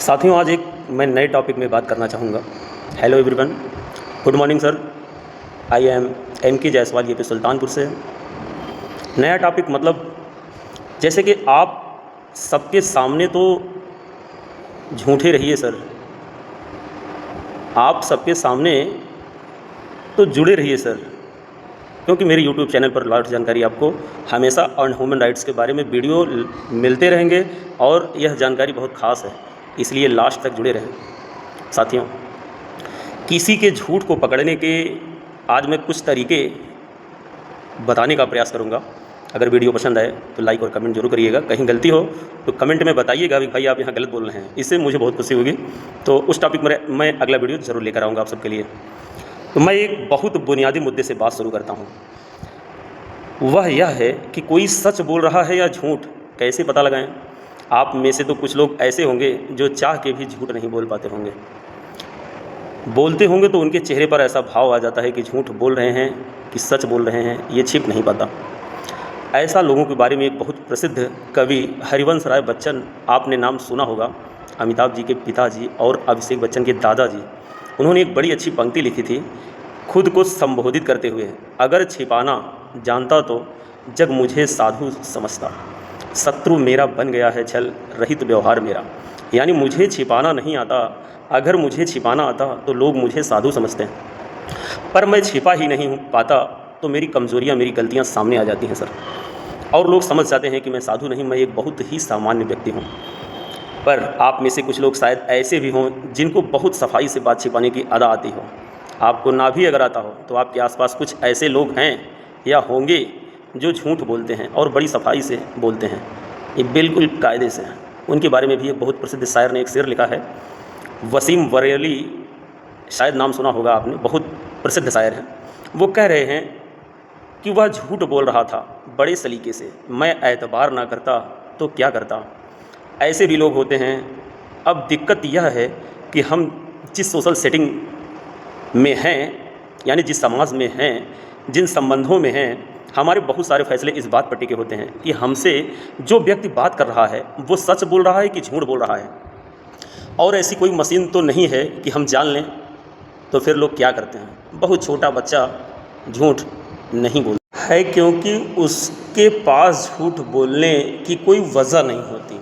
साथियों, आज एक मैं नए टॉपिक में बात करना चाहूँगा। Hello everyone, good morning sir. I am M.K. Jaiswal, ये पे सुल्तानपुर से। नया टॉपिक मतलब जैसे कि आप सबके सामने तो झूठे रहिए सर, आप सबके सामने तो जुड़े रहिए सर, क्योंकि मेरे यूट्यूब चैनल पर लास्ट जानकारी आपको हमेशा ऑन ह्यूमन राइट्स के बारे में वीडियो मिलते रहेंगे और यह जानकारी बहुत ख़ास है, इसलिए लास्ट तक जुड़े रहें। साथियों, किसी के झूठ को पकड़ने के आज मैं कुछ तरीके बताने का प्रयास करूंगा। अगर वीडियो पसंद आए तो लाइक और कमेंट जरूर करिएगा। कहीं गलती हो तो कमेंट में बताइएगा भी भाई आप यहाँ गलत बोल रहे हैं, इससे मुझे बहुत खुशी होगी। तो उस टॉपिक में मैं अगला वीडियो ज़रूर लेकर आऊँगा आप सबके लिए। तो मैं एक बहुत बुनियादी मुद्दे से बात शुरू करता हूँ। वह यह है कि कोई सच बोल रहा है या झूठ कैसे पता लगाएं। आप में से तो कुछ लोग ऐसे होंगे जो चाह के भी झूठ नहीं बोल पाते होंगे। बोलते होंगे तो उनके चेहरे पर ऐसा भाव आ जाता है कि झूठ बोल रहे हैं कि सच बोल रहे हैं, ये छिप नहीं पाता। ऐसा लोगों के बारे में एक बहुत प्रसिद्ध कवि हरिवंश राय बच्चन, आपने नाम सुना होगा, अमिताभ जी के पिताजी और अभिषेक बच्चन के दादाजी। उन्होंने एक बड़ी अच्छी पंक्ति लिखी थी खुद को संबोधित करते हुए, अगर छिपाना जानता तो जग मुझे साधु समझता, शत्रु मेरा बन गया है छल रहित व्यवहार मेरा। यानी मुझे छिपाना नहीं आता, अगर मुझे छिपाना आता तो लोग मुझे साधु समझते हैं, पर मैं छिपा ही नहीं पाता तो मेरी कमज़ोरियाँ, मेरी गलतियाँ सामने आ जाती हैं सर, और लोग समझ जाते हैं कि मैं साधु नहीं, मैं एक बहुत ही सामान्य व्यक्ति हूँ। पर आप में से कुछ लोग शायद ऐसे भी हों जिनको बहुत सफाई से बात छिपाने की अदा आती हो। आपको ना भी अगर आता हो तो आपके आसपास कुछ ऐसे लोग हैं या होंगे जो झूठ बोलते हैं और बड़ी सफाई से बोलते हैं, ये बिल्कुल कायदे से हैं। उनके बारे में भी एक बहुत प्रसिद्ध शायर ने एक शेर लिखा है, वसीम बरेली, शायद नाम सुना होगा आपने, बहुत प्रसिद्ध शायर हैं। वो कह रहे हैं कि वह झूठ बोल रहा था बड़े सलीके से, मैं एतबार ना करता तो क्या करता। ऐसे भी लोग होते हैं। अब दिक्कत यह है कि हम जिस सोशल सेटिंग में हैं, यानी जिस समाज में हैं, जिन संबंधों में हैं, हमारे बहुत सारे फैसले इस बात पर टिके होते हैं कि हमसे जो व्यक्ति बात कर रहा है वो सच बोल रहा है कि झूठ बोल रहा है। और ऐसी कोई मशीन तो नहीं है कि हम जान लें। तो फिर लोग क्या करते हैं, बहुत छोटा बच्चा झूठ नहीं बोलता है क्योंकि उसके पास झूठ बोलने की कोई वजह नहीं होती,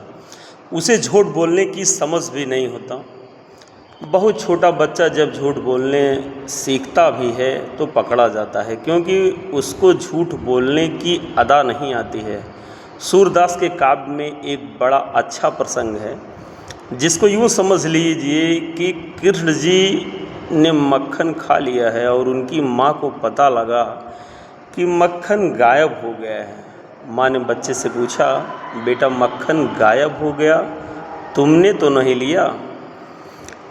उसे झूठ बोलने की समझ भी नहीं होता। बहुत छोटा बच्चा जब झूठ बोलने सीखता भी है तो पकड़ा जाता है क्योंकि उसको झूठ बोलने की अदा नहीं आती है। सूरदास के काव्य में एक बड़ा अच्छा प्रसंग है जिसको यूँ समझ लीजिए कि कृष्ण जी ने मक्खन खा लिया है और उनकी माँ को पता लगा कि मक्खन गायब हो गया है। माँ ने बच्चे से पूछा, बेटा मक्खन गायब हो गया, तुमने तो नहीं लिया।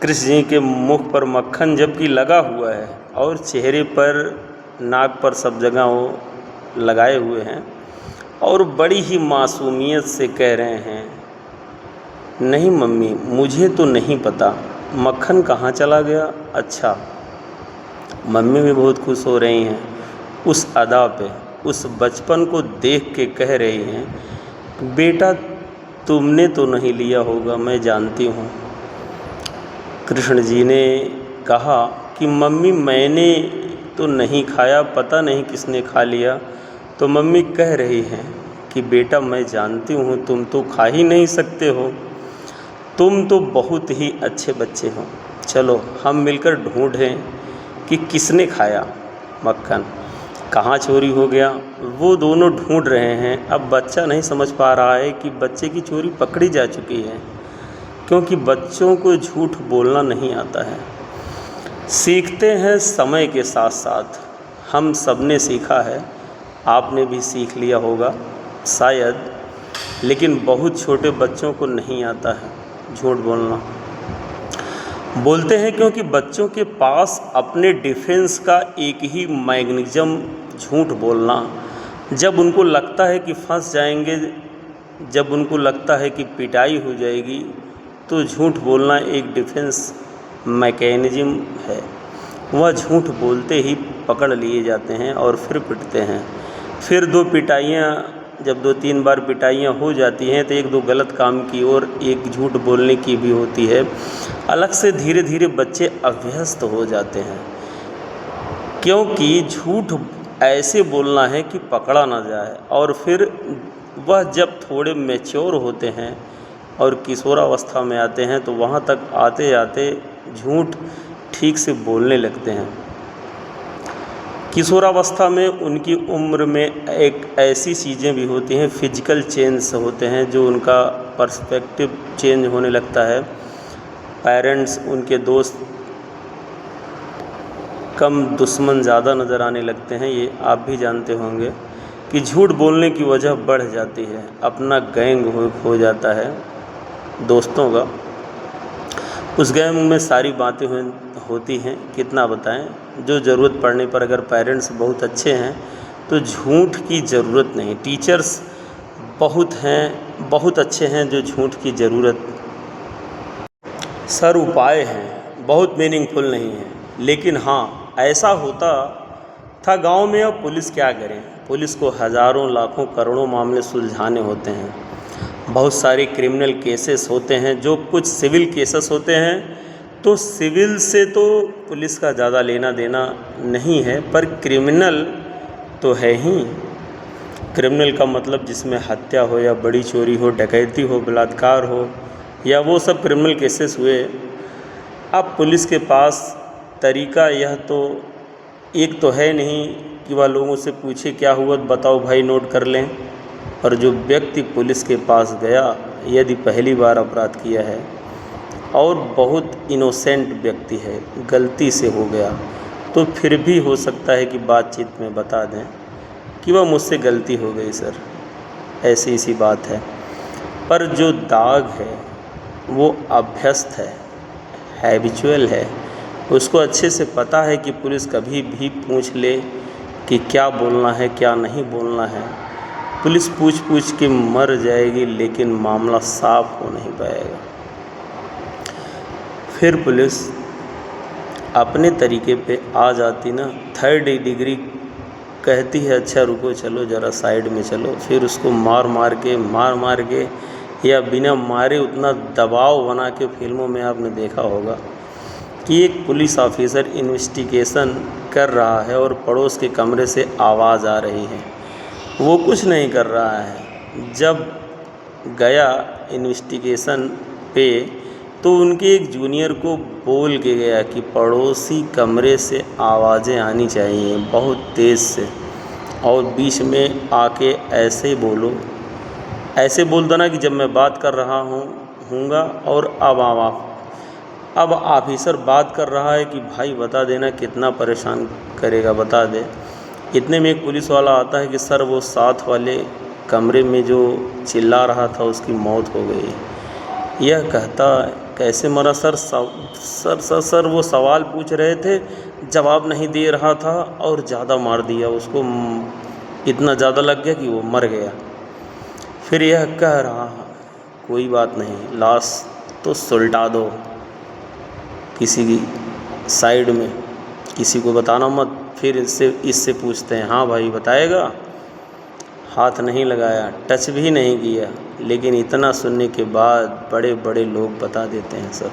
कृष्ण जी के मुख पर मक्खन जबकि लगा हुआ है और चेहरे पर, नाक पर, सब जगह वो लगाए हुए हैं और बड़ी ही मासूमियत से कह रहे हैं, नहीं मम्मी मुझे तो नहीं पता मक्खन कहाँ चला गया। अच्छा, मम्मी भी बहुत खुश हो रही हैं उस अदा पे, उस बचपन को देख के कह रही हैं, बेटा तुमने तो नहीं लिया होगा, मैं जानती हूँ। कृष्ण जी ने कहा कि मम्मी मैंने तो नहीं खाया, पता नहीं किसने खा लिया। तो मम्मी कह रही हैं कि बेटा मैं जानती हूँ तुम तो खा ही नहीं सकते हो, तुम तो बहुत ही अच्छे बच्चे हो, चलो हम मिलकर ढूंढें कि किसने खाया मक्खन, कहाँ चोरी हो गया। वो दोनों ढूंढ रहे हैं। अब बच्चा नहीं समझ पा रहा है कि बच्चे की चोरी पकड़ी जा चुकी है, क्योंकि बच्चों को झूठ बोलना नहीं आता है। सीखते हैं समय के साथ साथ, हम सब ने सीखा है, आपने भी सीख लिया होगा शायद, लेकिन बहुत छोटे बच्चों को नहीं आता है झूठ बोलना। बोलते हैं क्योंकि बच्चों के पास अपने डिफेंस का एक ही मैकेनिज्म झूठ बोलना। जब उनको लगता है कि फंस जाएंगे, जब उनको लगता है कि पिटाई हो जाएगी, तो झूठ बोलना एक डिफेंस मैकेनिज्म है। वह झूठ बोलते ही पकड़ लिए जाते हैं और फिर पिटते हैं, फिर दो पिटाइयाँ जब 2-3 बार पिटाइयाँ हो जाती हैं तो 1-2 गलत काम की और एक झूठ बोलने की भी होती है। अलग से धीरे धीरे बच्चे अभ्यस्त हो जाते हैं, क्योंकि झूठ ऐसे बोलना है कि पकड़ा ना जाए। और फिर वह जब थोड़े मैच्योर होते हैं और किशोरावस्था में आते हैं तो वहाँ तक आते आते झूठ ठीक से बोलने लगते हैं। किशोरावस्था में उनकी उम्र में एक ऐसी चीज़ें भी होती हैं, फिजिकल चेंज होते हैं, जो उनका पर्सपेक्टिव चेंज होने लगता है। पेरेंट्स, उनके दोस्त कम, दुश्मन ज़्यादा नज़र आने लगते हैं। ये आप भी जानते होंगे कि झूठ बोलने की वजह बढ़ जाती है, अपना गैंग हो जाता है दोस्तों का। उस गैंग में सारी बातें होती हैं, कितना बताएं। जो ज़रूरत पड़ने पर अगर पेरेंट्स बहुत अच्छे हैं तो झूठ की ज़रूरत नहीं। टीचर्स बहुत हैं, बहुत अच्छे हैं, जो झूठ की ज़रूरत। सर, उपाय हैं, बहुत मीनिंगफुल नहीं है, लेकिन हाँ ऐसा होता था गांव में। अब पुलिस क्या करें? पुलिस को हज़ारों, लाखों, करोड़ों मामले सुलझाने होते हैं। बहुत सारे क्रिमिनल केसेस होते हैं, जो कुछ सिविल केसेस होते हैं। तो सिविल से तो पुलिस का ज़्यादा लेना देना नहीं है, पर क्रिमिनल तो है ही। क्रिमिनल का मतलब जिसमें हत्या हो या बड़ी चोरी हो, डकैती हो, बलात्कार हो, या वो सब क्रिमिनल केसेस हुए। अब पुलिस के पास तरीका यह तो एक तो है नहीं कि वह लोगों से पूछे क्या हुआ, बताओ भाई, नोट कर लें। और जो व्यक्ति पुलिस के पास गया, यदि पहली बार अपराध किया है और बहुत इनोसेंट व्यक्ति है, गलती से हो गया, तो फिर भी हो सकता है कि बातचीत में बता दें कि वह मुझसे गलती हो गई सर, ऐसी सी बात है। पर जो दाग है वो अभ्यस्त है, हैबिचुअल है। उसको अच्छे से पता है कि पुलिस कभी भी पूछ ले कि क्या बोलना है, क्या नहीं बोलना है। पुलिस पूछ पूछ के मर जाएगी, लेकिन मामला साफ हो नहीं पाएगा। फिर पुलिस अपने तरीके पे आ जाती ना, 3rd डिग्री कहती है, अच्छा रुको, चलो ज़रा साइड में चलो। फिर उसको मार मार के या बिना मारे उतना दबाव बना के, फिल्मों में आपने देखा होगा कि एक पुलिस ऑफिसर इन्वेस्टिगेशन कर रहा है और पड़ोस के कमरे से आवाज़ आ रही है, वो कुछ नहीं कर रहा है। जब गया इन्वेस्टिगेशन पे तो उनके एक जूनियर को बोल के गया कि पड़ोसी कमरे से आवाज़ें आनी चाहिए बहुत तेज़ से, और बीच में आके ऐसे बोलो, ऐसे बोल देना कि जब मैं बात कर रहा हूँगा और अब ऑफिसर बात कर रहा है कि भाई बता देना कितना परेशान करेगा, बता दे। इतने में एक पुलिस वाला आता है कि सर, वो साथ वाले कमरे में जो चिल्ला रहा था उसकी मौत हो गई। यह कहता, कैसे मरा सर? सर वो सवाल पूछ रहे थे, जवाब नहीं दे रहा था और ज़्यादा मार दिया उसको, इतना ज़्यादा लग गया कि वो मर गया। फिर यह कह रहा, कोई बात नहीं, लाश तो सुलटा दो किसी की साइड में, किसी को बताना मत। फिर इससे पूछते हैं, हाँ भाई बताएगा? हाथ नहीं लगाया, टच भी नहीं किया, लेकिन इतना सुनने के बाद बड़े बड़े लोग बता देते हैं सर।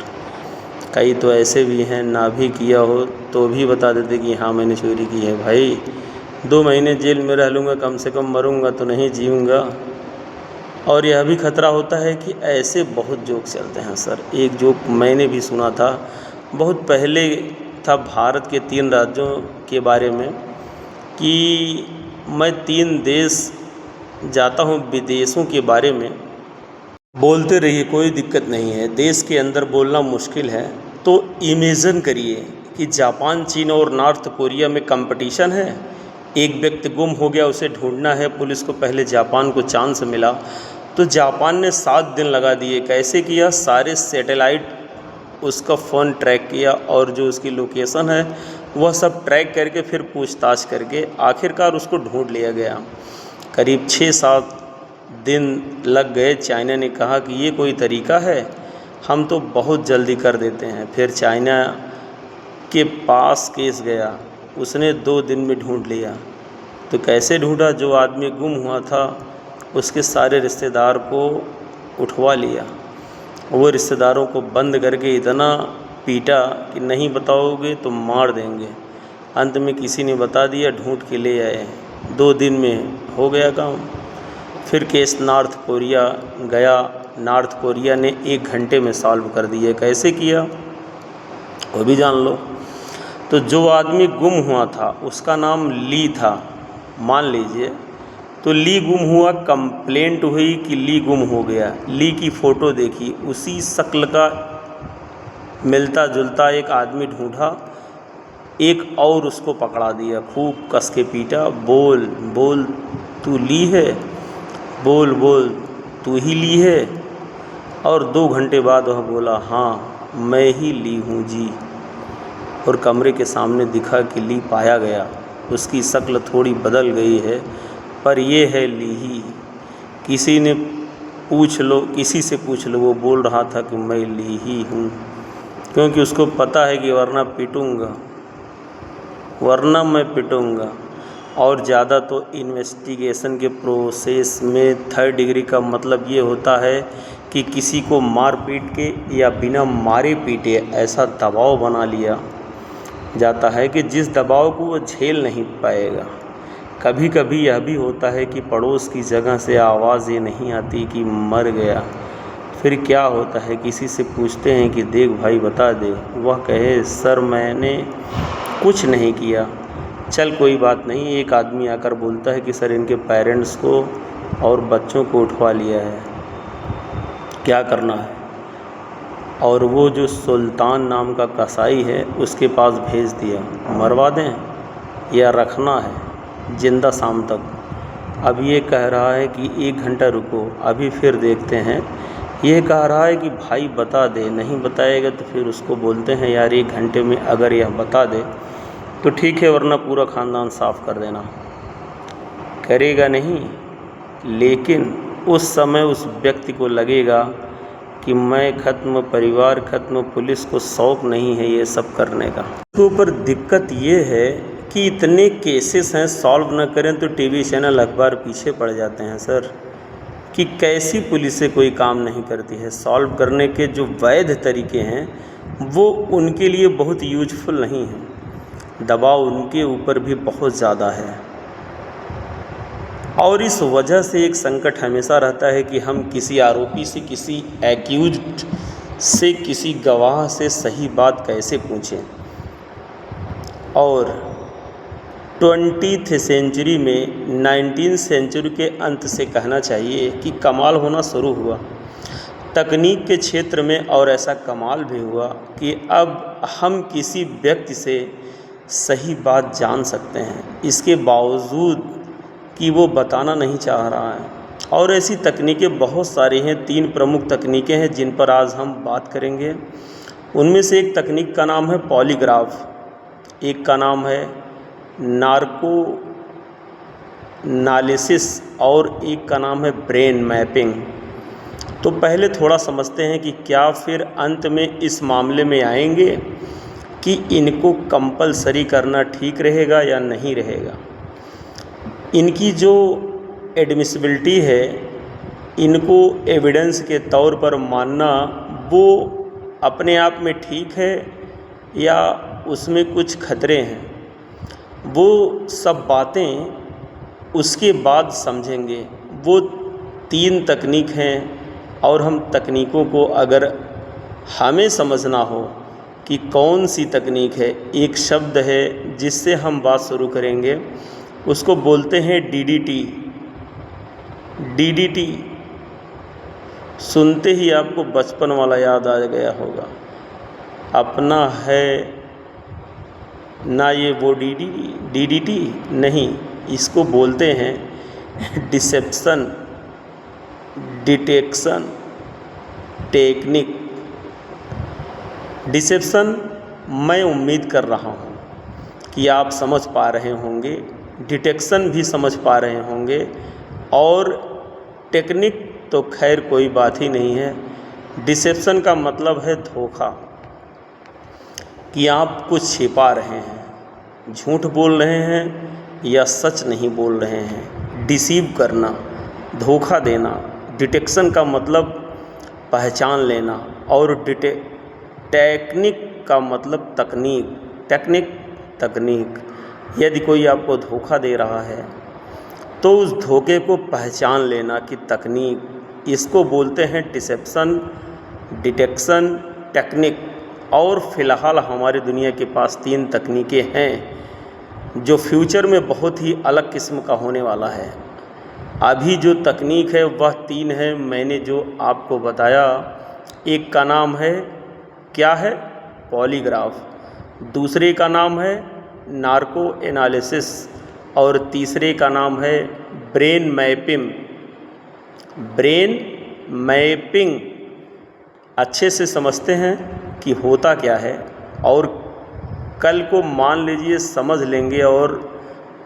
कई तो ऐसे भी हैं, ना भी किया हो तो भी बता देते कि हाँ मैंने चोरी की है। भाई 2 महीने जेल में रह लूँगा, कम से कम मरूँगा तो नहीं जीऊँगा। और यह भी खतरा होता है कि ऐसे बहुत जोक चलते हैं सर। एक जोक मैंने भी सुना था, बहुत पहले था, भारत के 3 राज्यों के बारे में, कि मैं 3 देश जाता हूँ, विदेशों के बारे में। बोलते रहिए, कोई दिक्कत नहीं है, देश के अंदर बोलना मुश्किल है। तो इमेजिन करिए कि जापान, चीन और नॉर्थ कोरिया में कंपटीशन है। एक व्यक्ति गुम हो गया, उसे ढूंढना है। पुलिस को पहले जापान को चांस मिला, तो जापान ने 7 दिन लगा दिए। कैसे किया? सारे सैटेलाइट उसका फ़ोन ट्रैक किया और जो उसकी लोकेशन है वह सब ट्रैक करके फिर पूछताछ करके आखिरकार उसको ढूंढ लिया गया। करीब 6-7 दिन लग गए। चाइना ने कहा कि ये कोई तरीका है, हम तो बहुत जल्दी कर देते हैं। फिर चाइना के पास केस गया, उसने 2 दिन में ढूंढ लिया। तो कैसे ढूंढा? जो आदमी गुम हुआ था उसके सारे रिश्तेदार को उठवा लिया। वो रिश्तेदारों को बंद करके इतना पीटा कि नहीं बताओगे तो मार देंगे। अंत में किसी ने बता दिया, ढूंढ के ले आए। 2 दिन में हो गया काम। फिर केस नॉर्थ कोरिया गया। नॉर्थ कोरिया ने 1 घंटे में सॉल्व कर दिया। कैसे किया वो भी जान लो। तो जो आदमी गुम हुआ था उसका नाम ली था, मान लीजिए। तो ली गुम हुआ, कंप्लेंट हुई कि ली गुम हो गया। ली की फ़ोटो देखी, उसी शक्ल का मिलता जुलता एक आदमी ढूंढा, एक और उसको पकड़ा दिया, खूब कस के पीटा। बोल बोल तू ली है, बोल बोल तू ही ली है। और 2 घंटे बाद वह बोला, हाँ मैं ही ली हूँ जी। और कमरे के सामने दिखा कि ली पाया गया। उसकी शक्ल थोड़ी बदल गई है, पर ये है ली ही। किसी से पूछ लो, वो बोल रहा था कि मैं ली ही हूँ, क्योंकि उसको पता है कि वरना मैं पिटूँगा। और ज़्यादा तो इन्वेस्टिगेशन के प्रोसेस में 3rd डिग्री का मतलब ये होता है कि किसी को मार पीट के या बिना मारे पीटे ऐसा दबाव बना लिया जाता है कि जिस दबाव को वो झेल नहीं पाएगा। कभी कभी यह भी होता है कि पड़ोस की जगह से आवाज़ ये नहीं आती कि मर गया। फिर क्या होता है, किसी से पूछते हैं कि देख भाई बता दे। वह कहे, सर मैंने कुछ नहीं किया। चल कोई बात नहीं। एक आदमी आकर बोलता है कि सर इनके पेरेंट्स को और बच्चों को उठवा लिया है, क्या करना है। और वो जो सुल्तान नाम का कसाई है उसके पास भेज दिया, मरवा दें या रखना है जिंदा शाम तक। अब ये कह रहा है कि 1 घंटा रुको, अभी फिर देखते हैं। ये कह रहा है कि भाई बता दे, नहीं बताएगा तो फिर उसको बोलते हैं यार 1 घंटे में अगर यह बता दे तो ठीक है, वरना पूरा ख़ानदान साफ़ कर देना। करेगा नहीं, लेकिन उस समय उस व्यक्ति को लगेगा कि मैं ख़त्म, परिवार ख़त्म, पुलिस को शौक़ नहीं है ये सब करने का। उसके ऊपर दिक्कत ये है कि इतने केसेस हैं, सॉल्व न करें तो टीवी चैनल अखबार पीछे पड़ जाते हैं सर, कि कैसी पुलिसें कोई काम नहीं करती है। सॉल्व करने के जो वैध तरीके हैं वो उनके लिए बहुत यूजफुल नहीं हैं। दबाव उनके ऊपर भी बहुत ज़्यादा है। और इस वजह से एक संकट हमेशा रहता है कि हम किसी आरोपी से, किसी एक्यूज्ड से, किसी गवाह से सही बात कैसे पूछें। और 20th सेंचुरी में 19th सेंचुरी के अंत से कहना चाहिए कि कमाल होना शुरू हुआ तकनीक के क्षेत्र में। और ऐसा कमाल भी हुआ कि अब हम किसी व्यक्ति से सही बात जान सकते हैं, इसके बावजूद कि वो बताना नहीं चाह रहा है। और ऐसी तकनीकें बहुत सारी हैं। 3 प्रमुख तकनीकें हैं जिन पर आज हम बात करेंगे। उनमें से एक तकनीक का नाम है पॉलीग्राफ, एक का नाम है नार्को एनालिसिस और एक का नाम है ब्रेन मैपिंग। तो पहले थोड़ा समझते हैं कि क्या फिर अंत में इस मामले में आएंगे कि इनको कंपलसरी करना ठीक रहेगा या नहीं रहेगा। इनकी जो एडमिसिबिलिटी है, इनको एविडेंस के तौर पर मानना, वो अपने आप में ठीक है या उसमें कुछ खतरे हैं, वो सब बातें उसके बाद समझेंगे। वो 3 तकनीक हैं और हम तकनीकों को अगर हमें समझना हो कि कौन सी तकनीक है, एक शब्द है जिससे हम बात शुरू करेंगे, उसको बोलते हैं डीडीटी। डीडीटी सुनते ही आपको बचपन वाला याद आ गया होगा। अपना है ना ये वो डीडीटी नहीं, इसको बोलते हैं डिसेप्शन डिटेक्शन टेक्निक। डिसेप्शन मैं उम्मीद कर रहा हूँ कि आप समझ पा रहे होंगे, डिटेक्शन भी समझ पा रहे होंगे, और टेक्निक तो खैर कोई बात ही नहीं है। डिसेप्शन का मतलब है धोखा, कि आप कुछ छिपा रहे हैं, झूठ बोल रहे हैं या सच नहीं बोल रहे हैं। डिसीव करना, धोखा देना, डिटेक्शन का मतलब पहचान लेना, और टेक्निक का मतलब तकनीक। यदि कोई आपको धोखा दे रहा है तो उस धोखे को पहचान लेना कि तकनीक, इसको बोलते हैं डिसेप्शन, डिटेक्शन, टेक्निक। और फ़िलहाल हमारी दुनिया के पास 3 तकनीकें हैं जो फ्यूचर में बहुत ही अलग किस्म का होने वाला है। अभी जो तकनीक है वह 3 है, मैंने जो आपको बताया। एक का नाम है, क्या है, पॉलीग्राफ। दूसरे का नाम है नार्को एनालिसिस, और तीसरे का नाम है ब्रेन मैपिंग। अच्छे से समझते हैं कि होता क्या है, और कल को मान लीजिए समझ लेंगे, और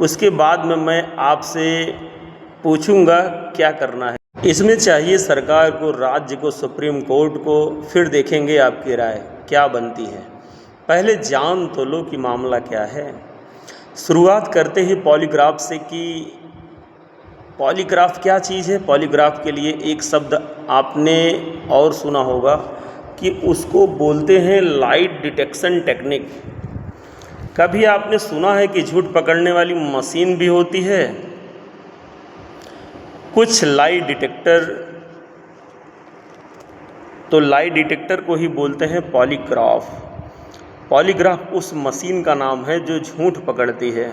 उसके बाद में मैं आपसे पूछूंगा क्या करना है। इसमें चाहिए सरकार को, राज्य को, सुप्रीम कोर्ट को, फिर देखेंगे आपकी राय क्या बनती है। पहले जान तो लो कि मामला क्या है। शुरुआत करते ही पॉलीग्राफ से कि पॉलीग्राफ क्या चीज़ है। पॉलीग्राफ के लिए एक शब्द आपने और सुना होगा कि उसको बोलते हैं लाइट डिटेक्शन टेक्निक। कभी आपने सुना है कि झूठ पकड़ने वाली मशीन भी होती है? कुछ लाइट डिटेक्टर को ही बोलते हैं पॉलीग्राफ। पॉलीग्राफ उस मशीन का नाम है जो झूठ पकड़ती है।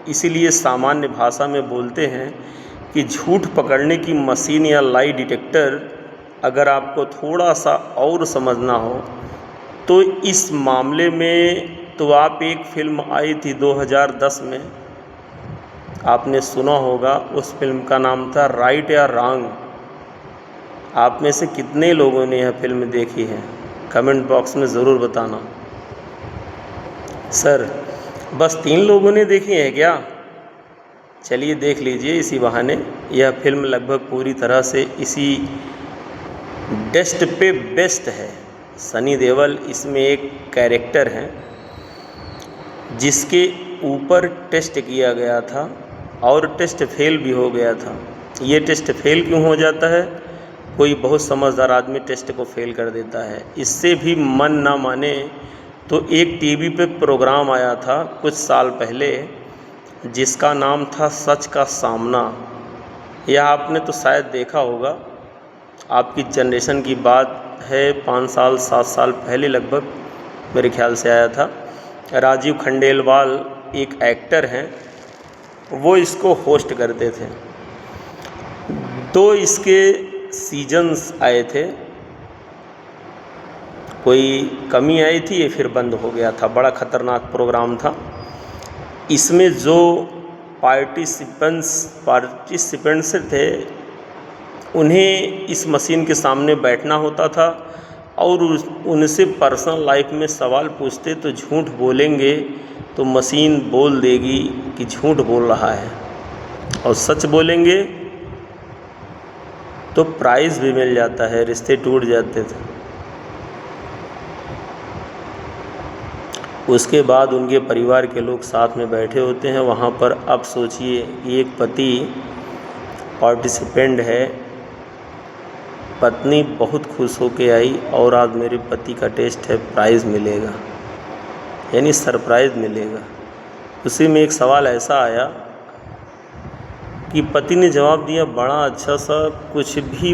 इसीलिए सामान्य भाषा में बोलते हैं कि झूठ पकड़ने की मशीन या लाई डिटेक्टर। अगर आपको थोड़ा सा और समझना हो तो इस मामले में तो आप, एक फिल्म आई थी 2010 में, आपने सुना होगा। उस फिल्म का नाम था राइट या रॉन्ग। आप में से कितने लोगों ने यह फिल्म देखी है? कमेंट बॉक्स में ज़रूर बताना। सर, बस 3 लोगों ने देखी है क्या? चलिए देख लीजिए इसी बहाने। यह फिल्म लगभग पूरी तरह से इसी डेस्ट पे बेस्ट है। सनी देओल इसमें एक कैरेक्टर हैं जिसके ऊपर टेस्ट किया गया था और टेस्ट फेल भी हो गया था। ये टेस्ट फेल क्यों हो जाता है? कोई बहुत समझदार आदमी टेस्ट को फेल कर देता है। इससे भी मन ना माने तो एक टीवी पे प्रोग्राम आया था कुछ साल पहले जिसका नाम था सच का सामना। यह आपने तो शायद देखा होगा। आपकी जनरेशन की बात है, 5 साल 7 साल पहले लगभग मेरे ख्याल से आया था। राजीव खंडेलवाल एक एक्टर हैं, वो इसको होस्ट करते थे। 2 इसके सीजन्स आए थे, कोई कमी आई थी, ये फिर बंद हो गया था। बड़ा ख़तरनाक प्रोग्राम था। इसमें जो पार्टिसिपेंट्स थे उन्हें इस मशीन के सामने बैठना होता था और उनसे पर्सनल लाइफ में सवाल पूछते तो झूठ बोलेंगे तो मशीन बोल देगी कि झूठ बोल रहा है, और सच बोलेंगे तो प्राइज़ भी मिल जाता है। रिश्ते टूट जाते थे। उसके बाद उनके परिवार के लोग साथ में बैठे होते हैं वहाँ पर। अब सोचिए कि एक पति पार्टिसिपेंट है, पत्नी बहुत खुश होके आई और आज मेरे पति का टेस्ट है, प्राइज़ मिलेगा, यानी सरप्राइज़ मिलेगा। उसी में एक सवाल ऐसा आया कि पति ने जवाब दिया बड़ा अच्छा सा, कुछ भी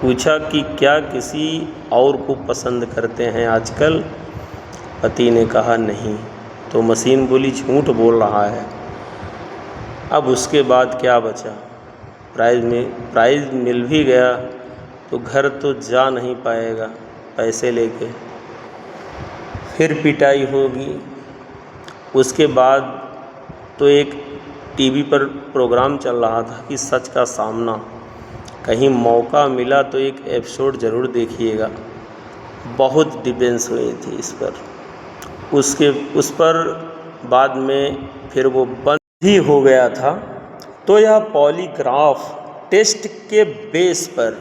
पूछा कि क्या किसी और को पसंद करते हैं आजकल? पति ने कहा नहीं, तो मशीन बोली झूठ बोल रहा है। अब उसके बाद क्या बचा? प्राइज़ मिल भी गया तो घर तो जा नहीं पाएगा पैसे लेके, फिर पिटाई होगी। उसके बाद तो एक टीवी पर प्रोग्राम चल रहा था कि सच का सामना, कहीं मौका मिला तो एक एपिसोड ज़रूर देखिएगा। बहुत डिफेंस हुई थी इस पर। उस पर बाद में फिर वो बंद ही हो गया था। तो यह पॉलीग्राफ टेस्ट के बेस पर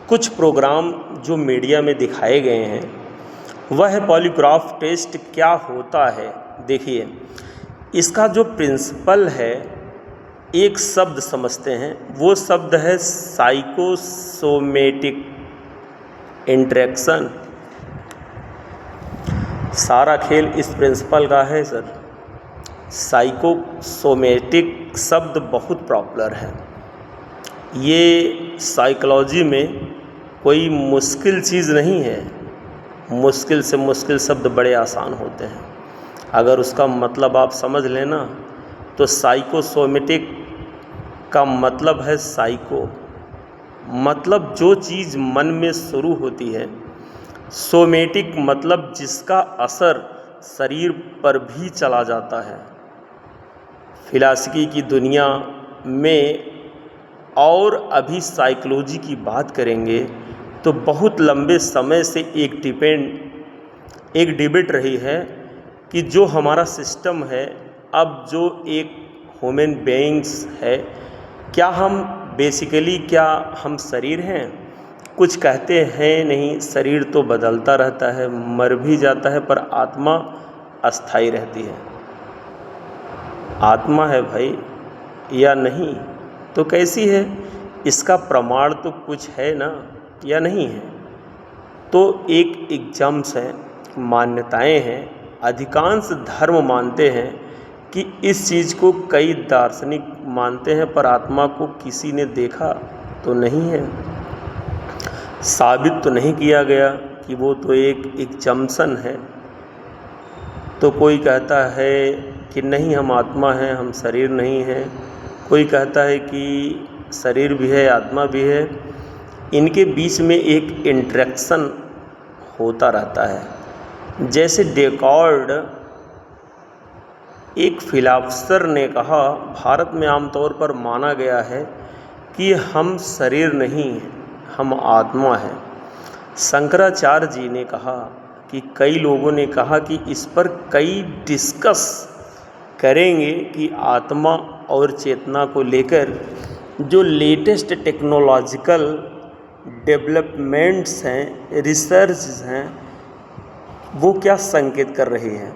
कुछ प्रोग्राम जो मीडिया में दिखाए गए हैं वह है पॉलीग्राफ टेस्ट क्या होता है। देखिए, इसका जो प्रिंसिपल है एक शब्द समझते हैं, वो शब्द है साइकोसोमेटिक इंटरेक्शन। सारा खेल इस प्रिंसिपल का है सर। साइकोसोमेटिक शब्द बहुत पॉपुलर है। ये साइकोलॉजी में कोई मुश्किल चीज़ नहीं है। मुश्किल से मुश्किल शब्द बड़े आसान होते हैं। अगर उसका मतलब आप समझ लेना तो साइकोसोमेटिक का मतलब है साइको, मतलब जो चीज़ मन में शुरू होती है। सोमेटिक मतलब जिसका असर शरीर पर भी चला जाता है। फिलॉसफी की दुनिया में और अभी साइकोलॉजी की बात करेंगे तो बहुत लंबे समय से एक डिबेट रही है कि जो हमारा सिस्टम है, अब जो एक ह्यूमन बीइंग्स है, क्या हम शरीर हैं? कुछ कहते हैं नहीं, शरीर तो बदलता रहता है, मर भी जाता है, पर आत्मा अस्थाई रहती है। आत्मा है भाई या नहीं तो कैसी है? इसका प्रमाण तो कुछ है ना, या नहीं है? तो एक एग्जाम्स हैं, मान्यताएं हैं। अधिकांश धर्म मानते हैं कि इस चीज़ को, कई दार्शनिक मानते हैं, पर आत्मा को किसी ने देखा तो नहीं है, साबित तो नहीं किया गया कि वो तो एक एग्जम्पशन है। तो कोई कहता है कि नहीं, हम आत्मा हैं, हम शरीर नहीं हैं। कोई कहता है कि शरीर भी है, आत्मा भी है। इनके बीच में एक इंटरेक्शन होता रहता है। जैसे डेकार्ड, एक फिलासफर ने कहा, भारत में आमतौर पर माना गया है कि हम शरीर नहीं हैं, हम आत्मा हैं। शंकराचार्य जी ने कहा कि कई लोगों ने कहा कि इस पर कई डिस्कस करेंगे कि आत्मा और चेतना को लेकर जो लेटेस्ट टेक्नोलॉजिकल डेवलपमेंट्स हैं, रिसर्च हैं, वो क्या संकेत कर रही हैं।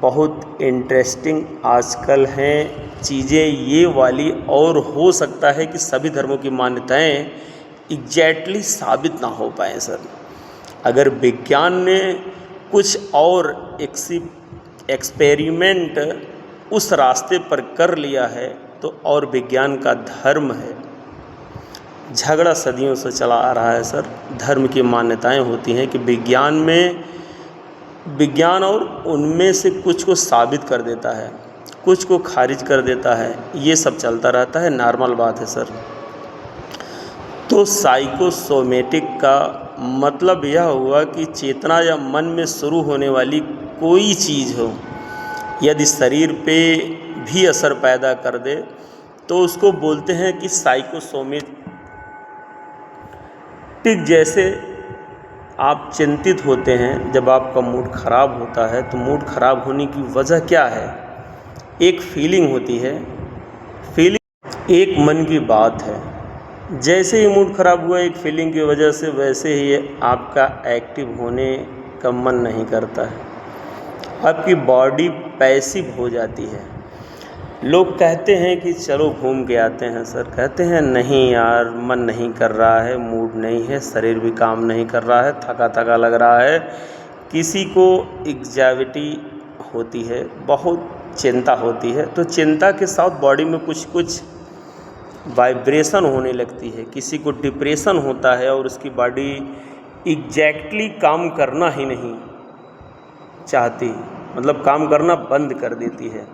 बहुत इंटरेस्टिंग आजकल हैं चीज़ें ये वाली, और हो सकता है कि सभी धर्मों की मान्यताएं एग्जैक्टली साबित ना हो पाए सर। अगर विज्ञान ने कुछ और एक्सपेरिमेंट उस रास्ते पर कर लिया है तो और विज्ञान का धर्म है। झगड़ा सदियों से चला आ रहा है सर। धर्म की मान्यताएं होती हैं कि विज्ञान और उनमें से कुछ को साबित कर देता है, कुछ को खारिज कर देता है। ये सब चलता रहता है, नॉर्मल बात है सर। तो साइकोसोमेटिक का मतलब यह हुआ कि चेतना या मन में शुरू होने वाली कोई चीज़ हो, यदि शरीर पे भी असर पैदा कर दे तो उसको बोलते हैं कि साइकोसोमेटिक। जैसे आप चिंतित होते हैं, जब आपका मूड ख़राब होता है तो मूड ख़राब होने की वजह क्या है? एक फीलिंग होती है, फीलिंग एक मन की बात है। जैसे ही मूड ख़राब हुआ एक फीलिंग की वजह से, वैसे ही आपका एक्टिव होने का मन नहीं करता है, आपकी बॉडी पैसिव हो जाती है। लोग कहते हैं कि चलो घूम के आते हैं सर, कहते हैं नहीं यार, मन नहीं कर रहा है, मूड नहीं है, शरीर भी काम नहीं कर रहा है, थका थका लग रहा है। किसी को एंग्जाइटी होती है, बहुत चिंता होती है, तो चिंता के साथ बॉडी में कुछ कुछ वाइब्रेशन होने लगती है। किसी को डिप्रेशन होता है और उसकी बॉडी एग्जैक्टली काम करना ही नहीं चाहती, मतलब काम करना बंद कर देती है।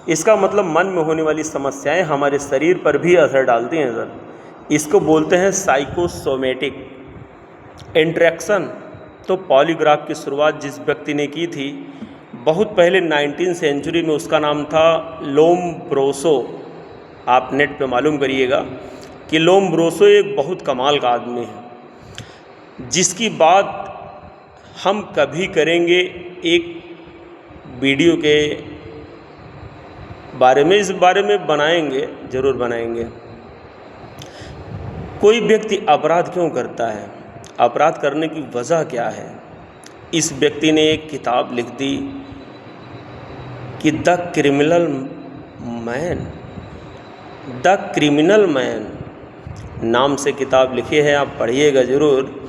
इसका मतलब मन में होने वाली समस्याएं हमारे शरीर पर भी असर डालती हैं सर। इसको बोलते हैं साइकोसोमेटिक इंटरेक्शन। तो पॉलीग्राफ की शुरुआत जिस व्यक्ति ने की थी बहुत पहले 19वीं सेंचुरी में, उसका नाम था लोम्ब्रोसो। आप नेट पे मालूम करिएगा कि लोम्ब्रोसो एक बहुत कमाल का आदमी है, जिसकी बात हम कभी करेंगे एक वीडियो के बारे में, इस बारे में बनाएंगे, ज़रूर बनाएंगे। कोई व्यक्ति अपराध क्यों करता है, अपराध करने की वजह क्या है? इस व्यक्ति ने एक किताब लिख दी कि the criminal man, the criminal man नाम से किताब लिखी है, आप पढ़िएगा ज़रूर।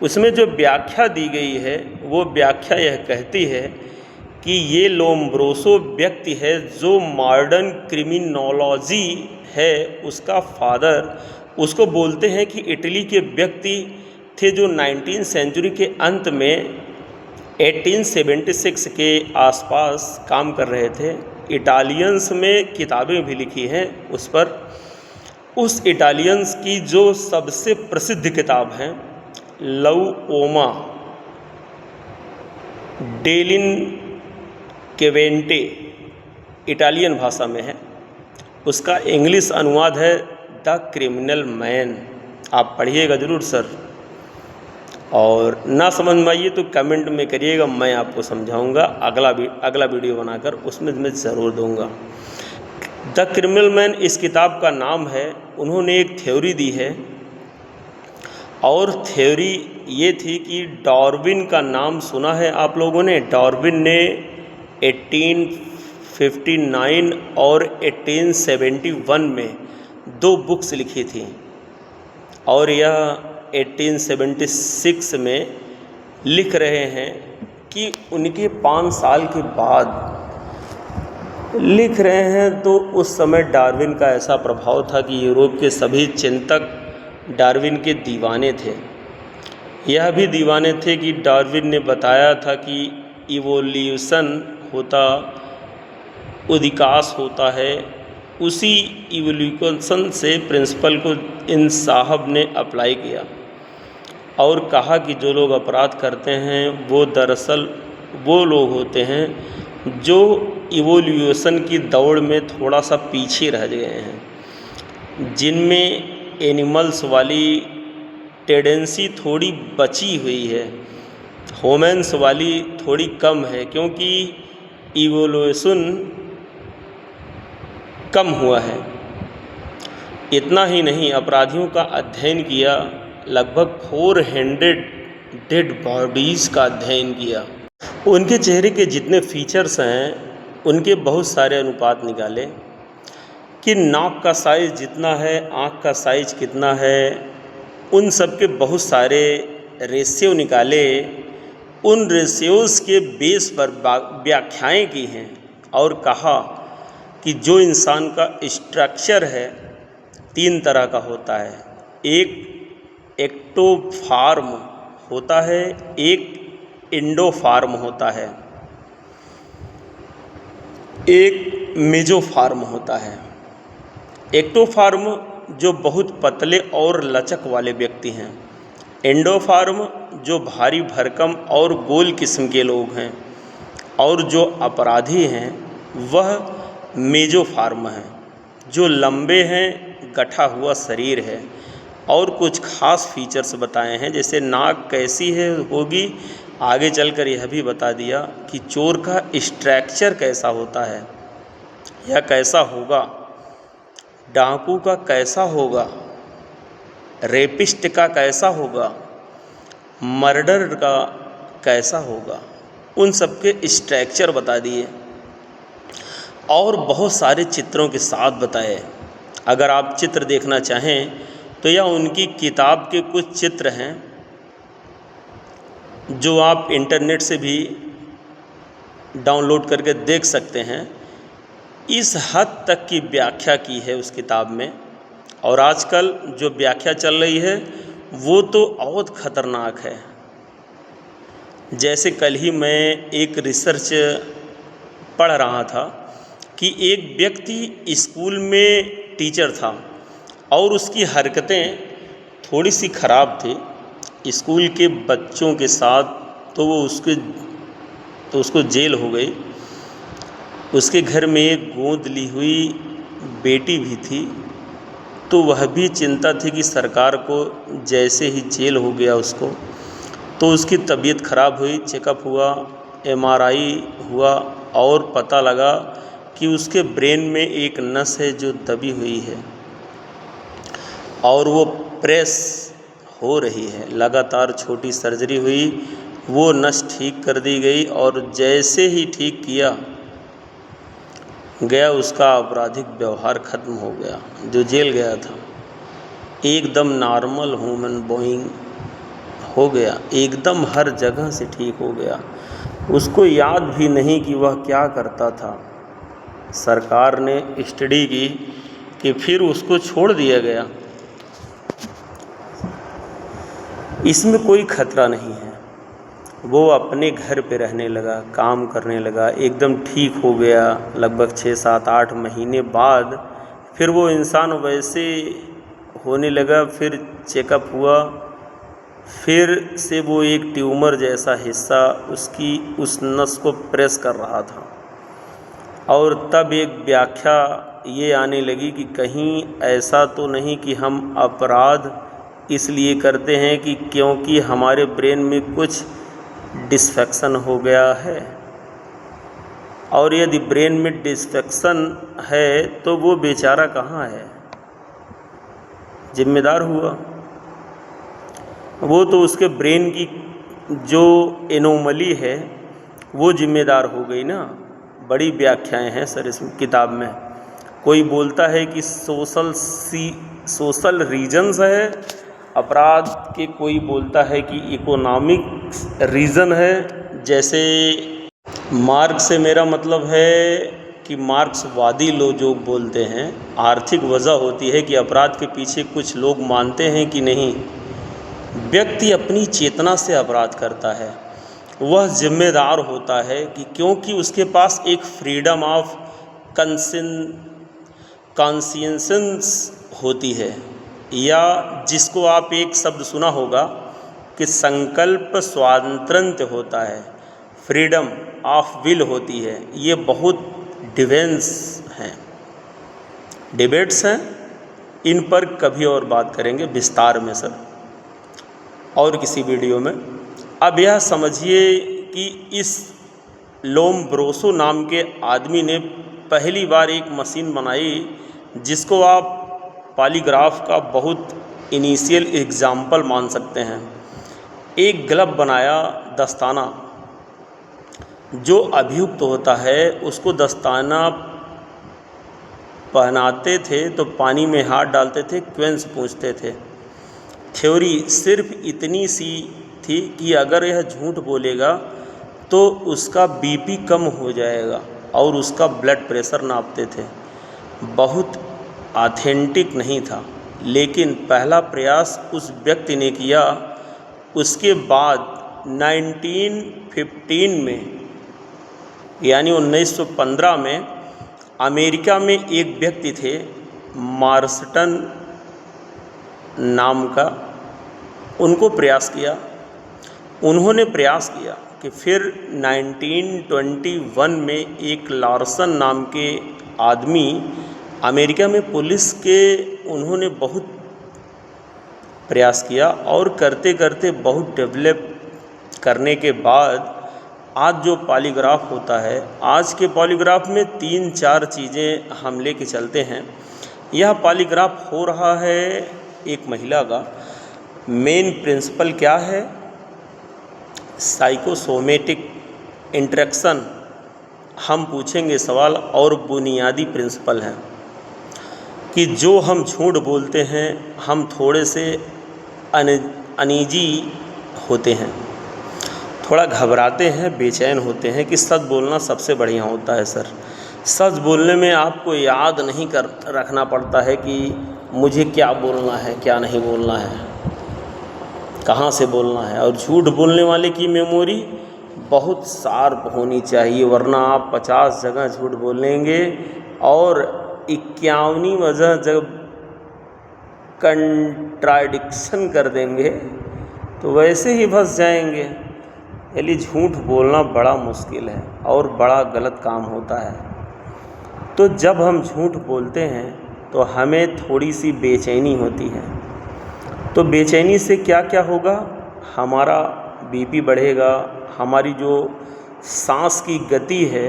उसमें जो व्याख्या दी गई है वो व्याख्या यह कहती है कि ये लोम्ब्रोसो व्यक्ति है जो मॉडर्न क्रिमिनोलॉजी है उसका फादर। उसको बोलते हैं कि इटली के व्यक्ति थे जो 19वीं सेंचुरी के अंत में 1876 के आसपास काम कर रहे थे। इटालियंस में किताबें भी लिखी हैं उस पर। उस इटालियंस की जो सबसे प्रसिद्ध किताब है लउओमा डेलिनक्वेंटे, इटालियन भाषा में है। उसका इंग्लिश अनुवाद है द क्रिमिनल मैन। आप पढ़िएगा ज़रूर सर, और ना समझ में आइए तो कमेंट में करिएगा, मैं आपको समझाऊंगा अगला वीडियो बनाकर, उसमें मैं ज़रूर दूंगा। द क्रिमिनल मैन इस किताब का नाम है। उन्होंने एक थ्योरी दी है, और थ्योरी ये थी कि डार्विन का नाम सुना है आप लोगों ने। डार्विन ने 1859 और 1871 में 2 बुक्स लिखी थी, और यह 1876 में लिख रहे हैं कि उनके 5 साल के बाद लिख रहे हैं। तो उस समय डार्विन का ऐसा प्रभाव था कि यूरोप के सभी चिंतक डार्विन के दीवाने थे। यह भी दीवाने थे कि डार्विन ने बताया था कि इवोल्यूशन होता, उदिकास होता है। उसी इवोल्यूशन से प्रिंसिपल को इन साहब ने अप्लाई किया और कहा कि जो लोग अपराध करते हैं वो दरअसल वो लोग होते हैं जो इवोल्यूशन की दौड़ में थोड़ा सा पीछे रह गए हैं, जिनमें एनिमल्स वाली टेंडेंसी थोड़ी बची हुई है, ह्यूमन्स वाली थोड़ी कम है, क्योंकि इवोल्यूशन कम हुआ है। इतना ही नहीं, अपराधियों का अध्ययन किया, लगभग 400 डेड बॉडीज़ का अध्ययन किया। उनके चेहरे के जितने फीचर्स हैं उनके बहुत सारे अनुपात निकाले कि नाक का साइज़ जितना है, आँख का साइज़ कितना है, उन सब के बहुत सारे रेशियो निकाले। उन रेशियोज़ के बेस पर व्याख्याएं की हैं और कहा कि जो इंसान का स्ट्रक्चर है 3 तरह का होता है। एक एक्टोफार्म होता है, एक इंडोफार्म होता है, एक मेजोफार्म होता है। एक्टोफार्म जो बहुत पतले और लचक वाले व्यक्ति हैं, एंडोफार्म जो भारी भरकम और गोल किस्म के लोग हैं, और जो अपराधी हैं वह मेजोफार्म है, जो लंबे हैं, गठा हुआ शरीर है। और कुछ खास फीचर्स बताए हैं, जैसे नाक कैसी है होगी, आगे चलकर यह भी बता दिया कि चोर का स्ट्रक्चर कैसा होता है या कैसा होगा, डाकू का कैसा होगा, रेपिस्ट का कैसा होगा, मर्डर का कैसा होगा, उन सब के स्ट्रक्चर बता दिए और बहुत सारे चित्रों के साथ बताए। अगर आप चित्र देखना चाहें तो यह उनकी किताब के कुछ चित्र हैं जो आप इंटरनेट से भी डाउनलोड करके देख सकते हैं। इस हद तक की व्याख्या की है उस किताब में, और आजकल जो व्याख्या चल रही है वो तो बहुत ख़तरनाक है। जैसे कल ही मैं एक रिसर्च पढ़ रहा था कि एक व्यक्ति स्कूल में टीचर था और उसकी हरकतें थोड़ी सी ख़राब थी स्कूल के बच्चों के साथ, तो उसको जेल हो गई। उसके घर में एक गोद ली हुई बेटी भी थी, तो वह भी चिंता थी कि सरकार को जैसे ही जेल हो गया उसको, तो उसकी तबीयत ख़राब हुई, चेकअप हुआ, MRI हुआ और पता लगा कि उसके ब्रेन में एक नस है जो दबी हुई है और वो प्रेस हो रही है। लगातार छोटी सर्जरी हुई, वो नस ठीक कर दी गई, और जैसे ही ठीक किया गया, उसका आपराधिक व्यवहार ख़त्म हो गया। जो जेल गया था एकदम नॉर्मल ह्यूमन बीइंग हो गया, एकदम हर जगह से ठीक हो गया। उसको याद भी नहीं कि वह क्या करता था। सरकार ने स्टडी की कि फिर उसको छोड़ दिया गया। इसमें कोई खतरा नहीं है। वो अपने घर पे रहने लगा, काम करने लगा, एकदम ठीक हो गया। लगभग 6, 7, 8 महीने बाद फिर वो इंसान वैसे होने लगा। फिर चेकअप हुआ, फिर से वो एक ट्यूमर जैसा हिस्सा उसकी उस नस को प्रेस कर रहा था। और तब एक व्याख्या ये आने लगी कि कहीं ऐसा तो नहीं कि हम अपराध इसलिए करते हैं कि क्योंकि हमारे ब्रेन में कुछ डिसफेक्शन हो गया है। और यदि ब्रेन में डिसफेक्शन है तो वो बेचारा कहाँ है, जिम्मेदार हुआ। वो तो उसके ब्रेन की जो एनोमली है वो जिम्मेदार हो गई ना। बड़ी व्याख्याएं हैं सर इस किताब में। कोई बोलता है कि सोशल रीजन्स है अपराध के, कोई बोलता है कि इकोनॉमिक रीज़न है। जैसे मार्क्स से मेरा मतलब है कि मार्क्सवादी लोग जो बोलते हैं आर्थिक वजह होती है कि अपराध के पीछे कुछ लोग मानते हैं कि नहीं, व्यक्ति अपनी चेतना से अपराध करता है। वह जिम्मेदार होता है कि क्योंकि उसके पास एक फ्रीडम ऑफ कॉन्शियंस होती है, या जिसको आप एक शब्द सुना होगा कि संकल्प स्वातंत्र्य होता है, फ्रीडम ऑफ विल होती है। ये बहुत डिबेट्स हैं, इन पर कभी और बात करेंगे विस्तार में सर, और किसी वीडियो में। अब यह समझिए कि इस लोम्ब्रोसो नाम के आदमी ने पहली बार एक मशीन बनाई जिसको आप पॉलीग्राफ का बहुत इनिशियल एग्जाम्पल मान सकते हैं। एक ग्लव बनाया, दस्ताना, जो अभियुक्त होता है उसको दस्ताना पहनाते थे तो पानी में हाथ डालते थे, क्वेंस पूछते थे। थ्योरी सिर्फ इतनी सी थी कि अगर यह झूठ बोलेगा तो उसका बीपी कम हो जाएगा, और उसका ब्लड प्रेशर नापते थे। बहुत ऑथेंटिक नहीं था, लेकिन पहला प्रयास उस व्यक्ति ने किया। उसके बाद 1915 में यानी 1915 में अमेरिका में एक व्यक्ति थे मार्स्टन नाम का, उन्होंने प्रयास किया कि फिर 1921 में एक लार्सन नाम के आदमी अमेरिका में पुलिस के, उन्होंने बहुत प्रयास किया और करते करते बहुत डेवलप करने के बाद आज जो पॉलीग्राफ होता है, आज के पॉलीग्राफ में 3-4 चीज़ें हम लेके चलते हैं। यह पॉलीग्राफ हो रहा है एक महिला का। मेन प्रिंसिपल क्या है? साइकोसोमेटिक इंटरेक्शन हम पूछेंगे सवाल, और बुनियादी प्रिंसिपल हैं कि जो हम झूठ बोलते हैं हम थोड़े से अनईजी होते हैं, थोड़ा घबराते हैं, बेचैन होते हैं कि सच बोलना सबसे बढ़िया होता है सर। सच बोलने में आपको याद नहीं रखना पड़ता है कि मुझे क्या बोलना है, क्या नहीं बोलना है, कहाँ से बोलना है। और झूठ बोलने वाले की मेमोरी बहुत शार्प होनी चाहिए, वरना आप 50 जगह झूठ बोलेंगे और 51वीं वजह जब कंट्राडिक्शन कर देंगे तो वैसे ही फंस जाएंगे। यानी झूठ बोलना बड़ा मुश्किल है और बड़ा गलत काम होता है। तो जब हम झूठ बोलते हैं तो हमें थोड़ी सी बेचैनी होती है। तो बेचैनी से क्या क्या होगा? हमारा बीपी बढ़ेगा, हमारी जो सांस की गति है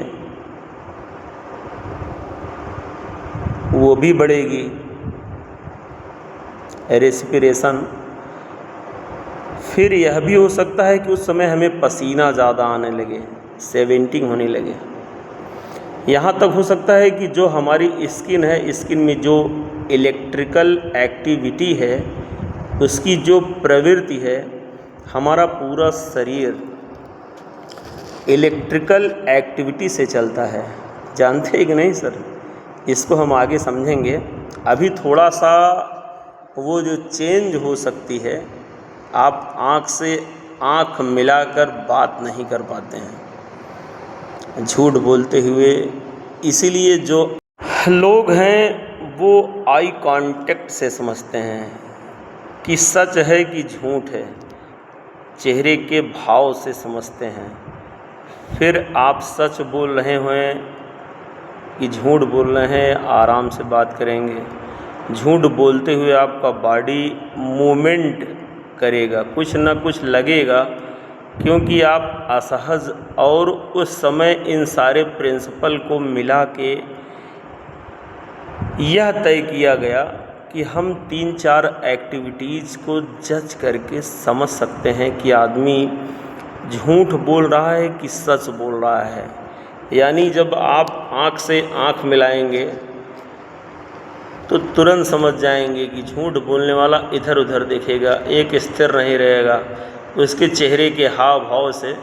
वो भी बढ़ेगी, रेस्पिरेशन। फिर यह भी हो सकता है कि उस समय हमें पसीना ज़्यादा आने लगे, स्वेटिंग होने लगे। यहाँ तक हो सकता है कि जो हमारी स्किन है, स्किन में जो इलेक्ट्रिकल एक्टिविटी है, उसकी जो प्रवृत्ति है, हमारा पूरा शरीर इलेक्ट्रिकल एक्टिविटी से चलता है। जानते हैं कि नहीं सर? इसको हम आगे समझेंगे। अभी थोड़ा सा वो जो चेंज हो सकती है, आप आँख से आँख मिलाकर बात नहीं कर पाते हैं झूठ बोलते हुए। इसीलिए जो लोग हैं वो आई कांटेक्ट से समझते हैं कि सच है कि झूठ है, चेहरे के भाव से समझते हैं। फिर आप सच बोल रहे हैं कि झूठ बोल रहे हैं, आराम से बात करेंगे। झूठ बोलते हुए आपका बॉडी मूवमेंट करेगा, कुछ ना कुछ लगेगा, क्योंकि आप असहज, और उस समय इन सारे प्रिंसिपल को मिला के यह तय किया गया कि हम 3-4 एक्टिविटीज़ को जज करके समझ सकते हैं कि आदमी झूठ बोल रहा है कि सच बोल रहा है। यानी जब आप आँख से आँख मिलाएंगे तो तुरंत समझ जाएंगे कि झूठ बोलने वाला इधर उधर देखेगा, एक स्थिर नहीं रहेगा। उसके चेहरे के हाव भाव से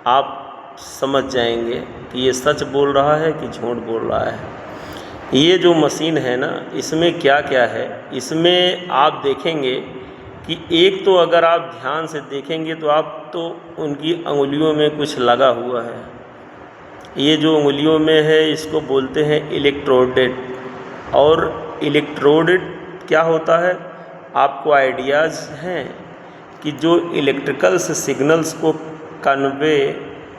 आप समझ जाएंगे कि ये सच बोल रहा है कि झूठ बोल रहा है। ये जो मशीन है ना, इसमें क्या क्या है, इसमें आप देखेंगे कि एक तो अगर आप ध्यान से देखेंगे तो आप तो उनकी अंगुलियों में कुछ लगा हुआ है। ये जो अंगुलियों में है इसको बोलते हैं इलेक्ट्रोडेट। और इलेक्ट्रोडेट क्या होता है, आपको आइडियाज़ हैं कि जो इलेक्ट्रिकल से सिग्नल्स को कन्वे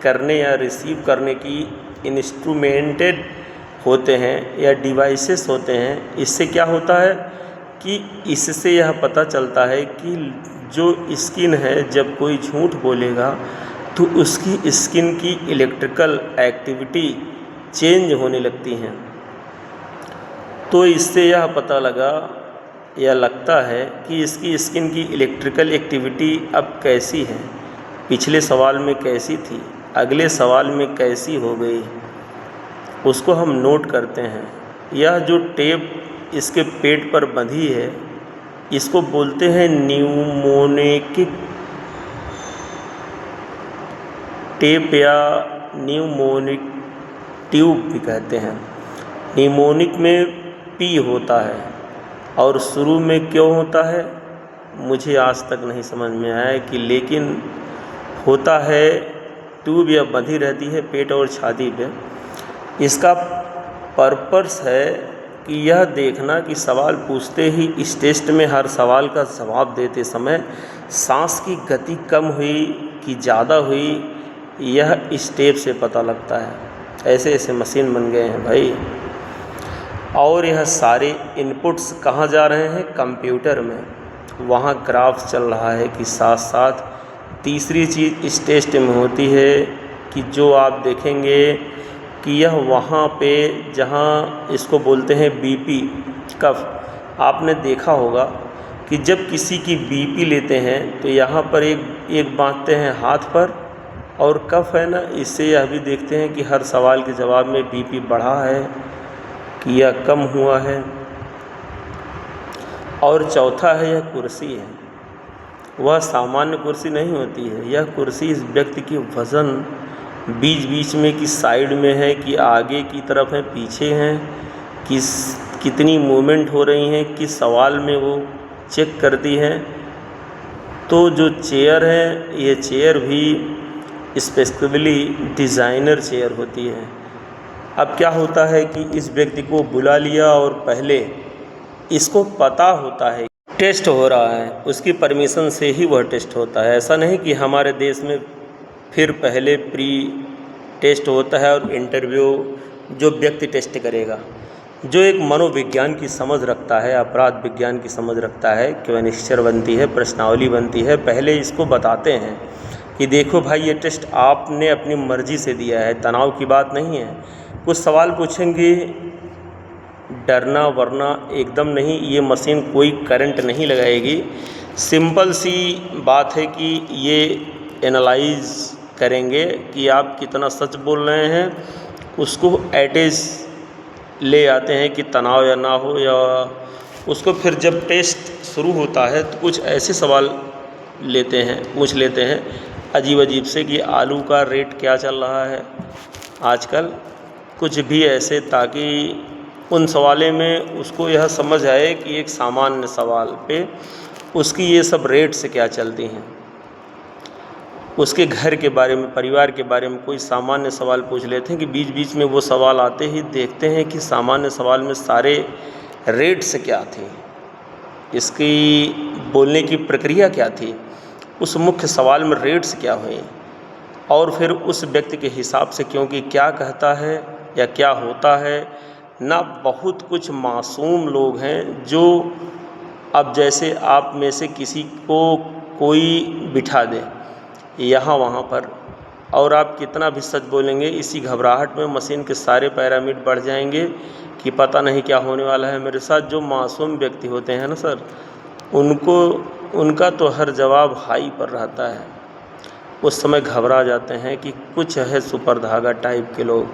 करने या रिसीव करने की इंस्ट्रूमेंटेड होते हैं या डिवाइसेस होते हैं। इससे क्या होता है कि इससे यह पता चलता है कि जो स्किन है, जब कोई झूठ बोलेगा तो उसकी स्किन की इलेक्ट्रिकल एक्टिविटी चेंज होने लगती हैं। तो इससे यह पता लगा या लगता है कि इसकी स्किन की इलेक्ट्रिकल एक्टिविटी अब कैसी है, पिछले सवाल में कैसी थी, अगले सवाल में कैसी हो गई, उसको हम नोट करते हैं। यह जो टेप इसके पेट पर बंधी है, इसको बोलते हैं न्यूमोनिक टेप या न्यूमोनिक ट्यूब भी कहते हैं। न्यूमोनिक में पी होता है और शुरू में क्यों होता है मुझे आज तक नहीं समझ में आया कि, लेकिन होता है। ट्यूब या बंधी रहती है पेट और छाती पे। इसका पर्पस है कि यह देखना कि सवाल पूछते ही इस टेस्ट में हर सवाल का जवाब देते समय सांस की गति कम हुई कि ज़्यादा हुई, यह इस टेप से पता लगता है। ऐसे ऐसे मशीन बन गए हैं भाई। और यह सारे इनपुट्स कहाँ जा रहे हैं, कंप्यूटर में। वहाँ ग्राफ चल रहा है कि साथ साथ तीसरी चीज़ इस टेस्ट में होती है कि जो आप देखेंगे कि यह वहाँ पे जहाँ इसको बोलते हैं बीपी कफ, आपने देखा होगा कि जब किसी की बीपी लेते हैं तो यहाँ पर एक बांधते हैं हाथ पर, और कफ है ना, इससे यह भी देखते हैं कि हर सवाल के जवाब में बीपी बढ़ा है कि यह कम हुआ है। और चौथा है, यह कुर्सी है। वह सामान्य कुर्सी नहीं होती है, यह कुर्सी इस व्यक्ति की वज़न बीच बीच में कि साइड में है कि आगे की तरफ है, पीछे हैं, कितनी मूवमेंट हो रही हैं, किस सवाल में वो चेक करती है। तो जो चेयर है, ये चेयर भी स्पेसिफिकली डिज़ाइनर चेयर होती है। अब क्या होता है कि इस व्यक्ति को बुला लिया और पहले इसको पता होता है टेस्ट हो रहा है, उसकी परमिशन से ही वह टेस्ट होता है। ऐसा नहीं कि हमारे देश में फिर पहले प्री टेस्ट होता है और इंटरव्यू जो व्यक्ति टेस्ट करेगा, जो एक मनोविज्ञान की समझ रखता है, अपराध विज्ञान की समझ रखता है, क्वेश्चन बनती है, प्रश्नावली बनती है, पहले इसको बताते हैं कि देखो भाई ये टेस्ट आपने अपनी मर्ज़ी से दिया है, तनाव की बात नहीं है। कुछ सवाल पूछेंगे, डरना वरना एकदम नहीं, ये मशीन कोई करंट नहीं लगाएगी। सिंपल सी बात है कि ये एनालाइज करेंगे कि आप कितना सच बोल रहे हैं उसको एटेज ले आते हैं कि तनाव या ना हो, या उसको फिर जब टेस्ट शुरू होता है तो कुछ ऐसे सवाल पूछ लेते हैं अजीब अजीब से कि आलू का रेट क्या चल रहा है आजकल, कुछ भी ऐसे, ताकि उन सवालों में उसको यह समझ आए कि एक सामान्य सवाल पे उसकी ये सब रेट्स क्या चलती हैं। उसके घर के बारे में, परिवार के बारे में कोई सामान्य सवाल पूछ लेते हैं कि बीच बीच में वो सवाल आते ही देखते हैं कि सामान्य सवाल में सारे रेट्स क्या थे, इसकी बोलने की प्रक्रिया क्या थी, उस मुख्य सवाल में रेट्स क्या हुए, और फिर उस व्यक्ति के हिसाब से, क्योंकि क्या कहता है या क्या होता है ना। बहुत कुछ मासूम लोग हैं जो, अब जैसे आप में से किसी को कोई बिठा दे यहाँ वहाँ पर, और आप कितना भी सच बोलेंगे, इसी घबराहट में मशीन के सारे पैरामीटर बढ़ जाएंगे कि पता नहीं क्या होने वाला है मेरे साथ। जो मासूम व्यक्ति होते हैं ना सर, उनका तो हर जवाब हाई पर रहता है। उस समय घबरा जाते हैं कि कुछ है सुपर धागा टाइप के लोग,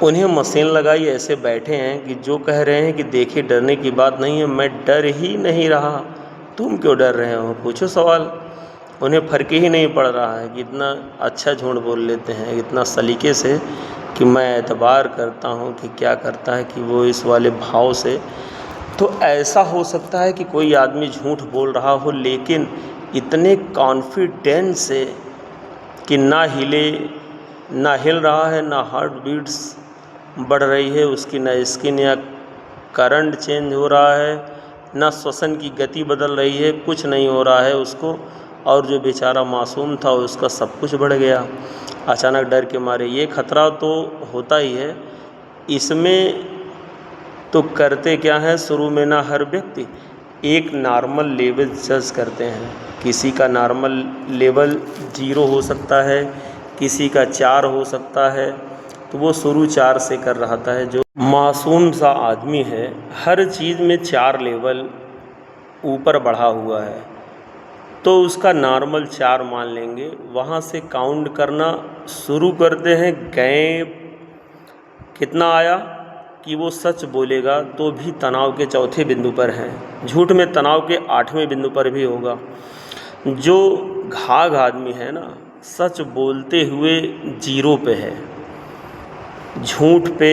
उन्हें मशीन लगाई ऐसे बैठे हैं कि जो कह रहे हैं कि देखिए डरने की बात नहीं है, मैं डर ही नहीं रहा, तुम क्यों डर रहे हो, पूछो सवाल। उन्हें फ़र्क ही नहीं पड़ रहा है कि इतना अच्छा झूठ बोल लेते हैं इतना सलीके से कि मैं एतबार करता हूँ कि क्या करता है कि वो इस वाले भाव से। तो ऐसा हो सकता है कि कोई आदमी झूठ बोल रहा हो लेकिन इतने कॉन्फिडेंस से कि ना हिल रहा है, ना हार्ट बीट्स बढ़ रही है उसकी, ना स्किन या करंट चेंज हो रहा है, ना श्वसन की गति बदल रही है, कुछ नहीं हो रहा है उसको। और जो बेचारा मासूम था उसका सब कुछ बढ़ गया अचानक डर के मारे। ये खतरा तो होता ही है। इसमें तो करते क्या है, शुरू में ना हर व्यक्ति एक नॉर्मल लेवल जज करते हैं। किसी का नॉर्मल लेवल 0 हो सकता है, किसी का 4 हो सकता है, तो वो शुरू 4 से कर रहा था। जो मासूम सा आदमी है हर चीज़ में 4 लेवल ऊपर बढ़ा हुआ है, तो उसका नॉर्मल 4 मान लेंगे। वहाँ से काउंट करना शुरू करते हैं, गए कितना आया कि वो सच बोलेगा तो भी तनाव के चौथे बिंदु पर है, झूठ में तनाव के 8वें बिंदु पर भी होगा। जो घाघ आदमी है ना, सच बोलते हुए 0 पे है, झूठ पे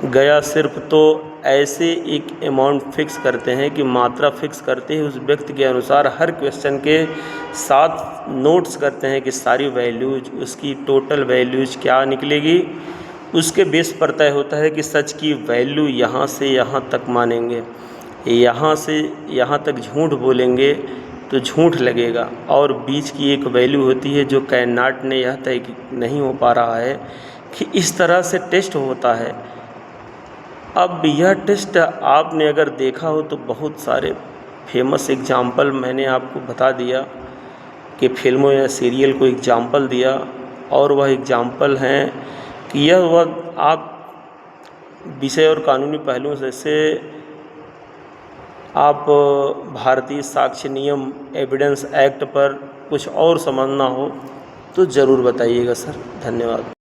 गया सिर्फ, तो ऐसे एक अमाउंट फिक्स करते हैं कि मात्रा फिक्स करते हैं उस व्यक्ति के अनुसार। हर क्वेश्चन के साथ नोट्स करते हैं कि सारी वैल्यूज, उसकी टोटल वैल्यूज क्या निकलेगी, उसके बेस पर तय होता है कि सच की वैल्यू यहाँ से यहाँ तक मानेंगे, यहाँ से यहाँ तक झूठ बोलेंगे तो झूठ लगेगा। और बीच की एक वैल्यू होती है जो कैनाट ने यह तय नहीं हो पा रहा है कि इस तरह से टेस्ट होता है। अब यह टेस्ट आपने अगर देखा हो तो बहुत सारे फेमस एग्जाम्पल मैंने आपको बता दिया कि फिल्मों या सीरियल को एग्जाम्पल दिया, और वह एग्जाम्पल हैं कि यह वह आप विषय और कानूनी पहलुओं से आप भारतीय साक्ष्य नियम एविडेंस एक्ट पर कुछ और समझना हो तो ज़रूर बताइएगा सर। धन्यवाद।